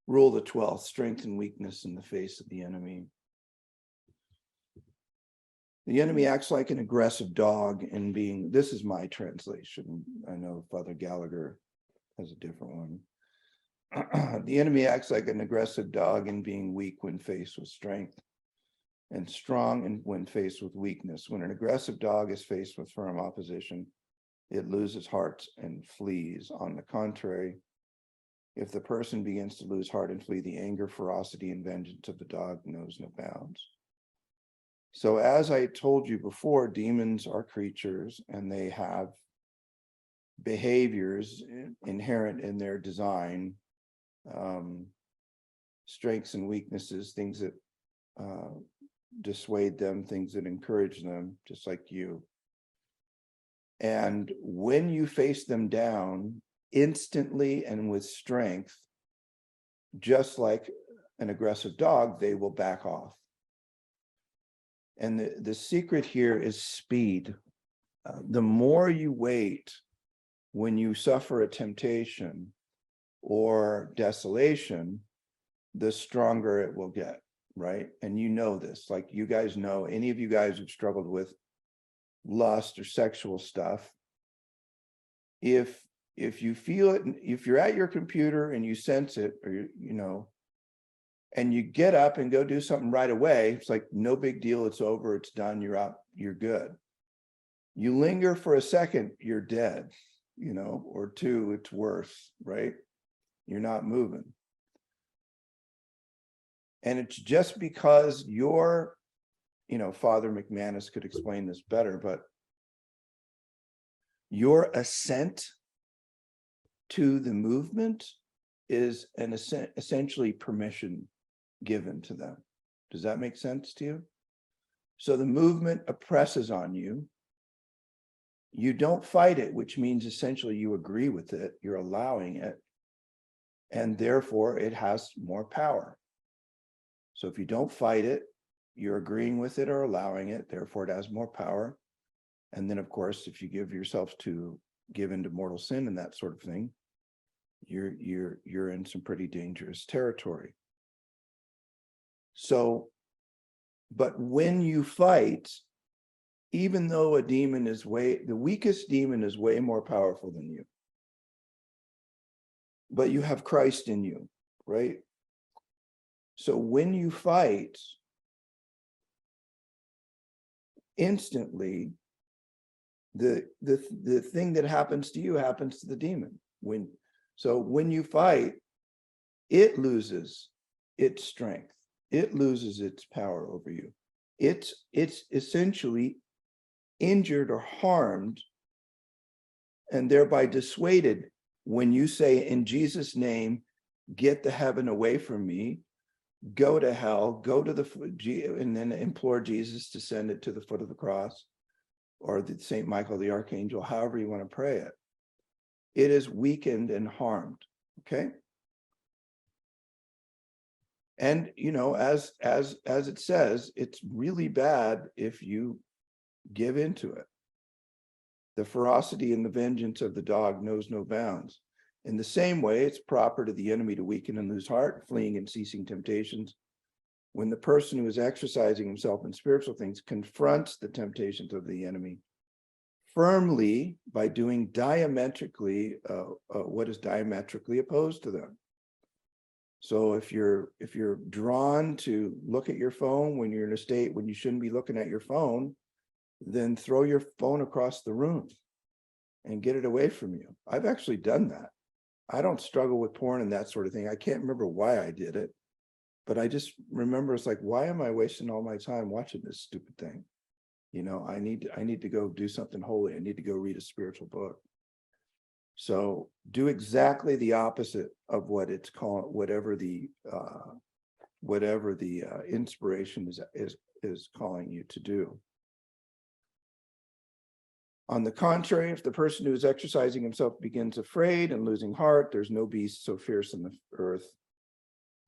Rule the 12th, strength and weakness in the face of the enemy. The enemy acts like an aggressive dog in being, this is my translation. I know Father Gallagher has a different one. The enemy acts like an aggressive dog in being weak when faced with strength, and strong and when faced with weakness. When an aggressive dog is faced with firm opposition, it loses heart and flees. On the contrary, if the person begins to lose heart and flee, the anger, ferocity, and vengeance of the dog knows no bounds. So as I told you before, demons are creatures and they have behaviors inherent in their design, strengths and weaknesses, things that dissuade them, things that encourage them, just like you. And when you face them down instantly and with strength, just like an aggressive dog, they will back off. And the secret here is speed. The more you wait when you suffer a temptation or desolation, the stronger it will get, right? And you know this, like you guys know, any of you guys who've struggled with lust or sexual stuff, if you feel it, if you're at your computer and you sense it, or you know, and you get up and go do something right away, it's like no big deal, it's over, it's done, you're out, you're good. You linger for a second, you're dead, you know, or two, it's worse, right? You're not moving. And it's just because you're, you know, Father McManus could explain this better, but your assent to the movement is an essentially permission given to them. Does that make sense to you? So the movement oppresses on you. You don't fight it, which means essentially you agree with it, you're allowing it, and therefore it has more power. So if you don't fight it, you're agreeing with it or allowing it, therefore it has more power. And then of course, if you give yourself to give into mortal sin and that sort of thing, you're in some pretty dangerous territory. So, but when you fight, even though a demon is the weakest demon is way more powerful than you, but you have Christ in you, right? So when you fight, instantly, the thing that happens to you happens to the demon. So when you fight, it loses its strength. It loses its power over you. It's essentially injured or harmed and thereby dissuaded when you say, in Jesus' name, get the heaven away from me, go to hell, go to the foot, and then implore Jesus to send it to the foot of the cross, or the Saint Michael the Archangel, however you want to pray it. It is weakened and harmed, okay? And, you know, as it says, it's really bad if you give into it. The ferocity and the vengeance of the dog knows no bounds. In the same way, it's proper to the enemy to weaken and lose heart, fleeing and ceasing temptations. When the person who is exercising himself in spiritual things confronts the temptations of the enemy firmly by doing diametrically what is diametrically opposed to them. So if you're drawn to look at your phone when you're in a state when you shouldn't be looking at your phone, then throw your phone across the room and get it away from you. I've actually done that. I don't struggle with porn and that sort of thing. I can't remember why I did it, but I just remember it's like, why am I wasting all my time watching this stupid thing? You know, I need to go do something holy. I need to go read a spiritual book. So do exactly the opposite of what it's called, whatever the inspiration is calling you to do. On the contrary, if the person who is exercising himself begins afraid and losing heart, there's no beast so fierce in the earth,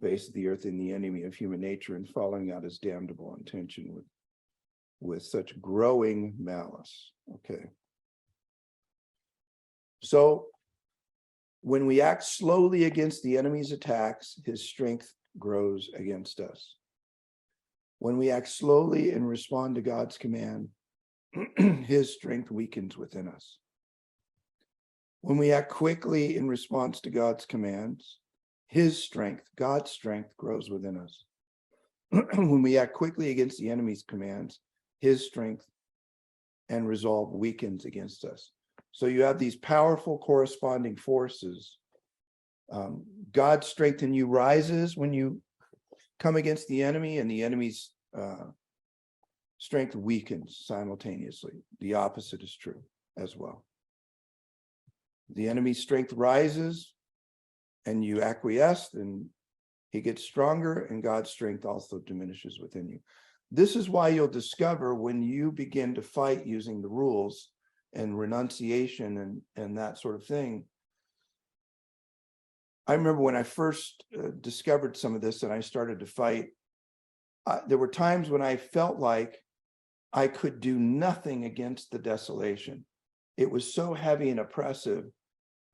face of the earth, in the enemy of human nature, and following out his damnable intention with such growing malice. Okay. So When we act slowly against the enemy's attacks, his strength grows against us. When we act slowly and respond to God's command, his strength weakens within us. When we act quickly in response to God's commands, his strength, God's strength, grows within us. When we act quickly against the enemy's commands, his strength and resolve weakens against us. So you have these powerful corresponding forces. God's strength in you rises when you come against the enemy, and the enemy's strength weakens simultaneously. The opposite is true as well. The enemy's strength rises and you acquiesce, and he gets stronger, and God's strength also diminishes within you. This is why you'll discover when you begin to fight using the rules and renunciation and that sort of thing. I remember when I first discovered some of this and I started to fight, there were times when I felt like I could do nothing against the desolation. It was so heavy and oppressive.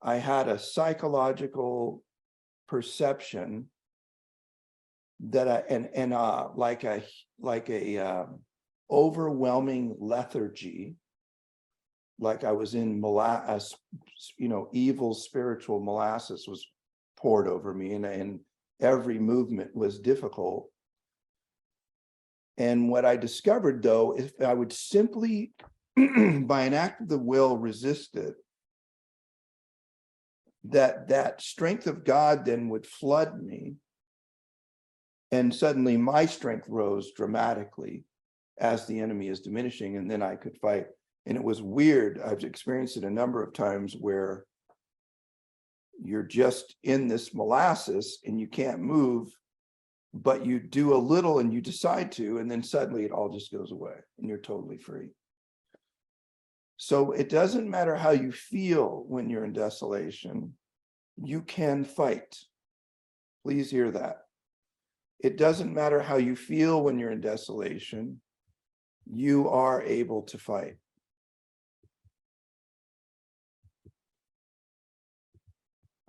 I had a psychological perception that like a overwhelming lethargy, like I was in molasses, evil spiritual molasses was poured over me, and every movement was difficult. And what I discovered, though, if I would simply, by an act of the will, resist it, that strength of God then would flood me, and suddenly my strength rose dramatically as the enemy is diminishing, and then I could fight. And it was weird. I've experienced it a number of times where you're just in this molasses and you can't move, but you do a little and you decide to, and then suddenly it all just goes away and you're totally free. So it doesn't matter how you feel when you're in desolation, you can fight. Please hear that. It doesn't matter how you feel when you're in desolation, you are able to fight.